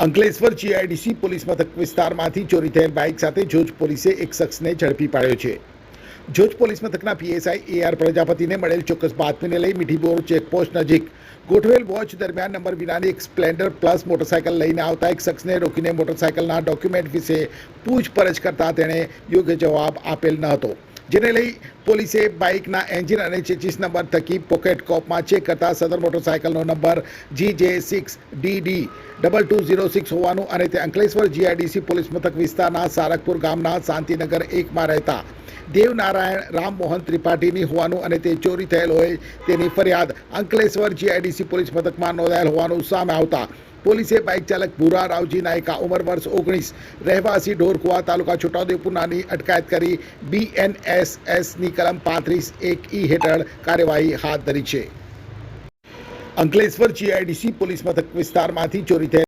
Ankleshwar GIDC police મથક વિસ્તારમાંથી ચોરી થયેલ બાઇક સાથે જોજ પોલીસે એક શખ્સને ઝડપી પાડ્યો છે। જોજ પોલીસ મથકના પીએસઆઈ એઆર પ્રજાપતિને મળેલ ચોક્કસ બાતમીને લઈ મીઠીબોર ચેકપોસ્ટ નજીક ગોઠવેલ વોચ દરમિયાન નંબર વિનાની એક સ્પ્લેન્ડર પ્લસ મોટરસાયકલ લઈને આવતા એક શખ્સને રોકીને મોટરસાયકલના ડોક્યુમેન્ટ વિશે પૂછપરછ કરતા તેણે યોગ્ય જવાબ આપેલ ન હતો, જેને લઈ પોલીસે બાઇકના એન્જિન અને ચેચિસ નંબર થકી પોકેટ કોપમાં ચેક કરતા સદર મોટરસાયકલનો નંબર GJ6DD2206 હોવાનું અને તે અંકલેશ્વર જીઆઈડીસી પોલીસ મથક વિસ્તારના સારકપુર ગામના શાંતિનગર 1માં રહેતા દેવનારાયણ રામમોહન ત્રિપાઠીની હોવાનું અને તે ચોરી થયેલ હોય તેની ફરિયાદ અંકલેશ્વર જીઆઈડીસી પોલીસ મથકમાં નોંધાયેલ હોવાનું સામે આવતા પોલીસે બાઇક ચાલક ભૂરા રાવજી નાયકા ઉંમર વર્ષ 19 રહેવાસી ઢોરકુવા તાલુકા છોટાઉદેપુરની અટકાયત કરી BNSSની કલમ 35(1) હેઠળ કાર્યવાહી હાથ ધરી છે। અંકલેશ્વર જીઆઈડીસી પોલીસ મથક વિસ્તારમાંથી ચોરી થયેલ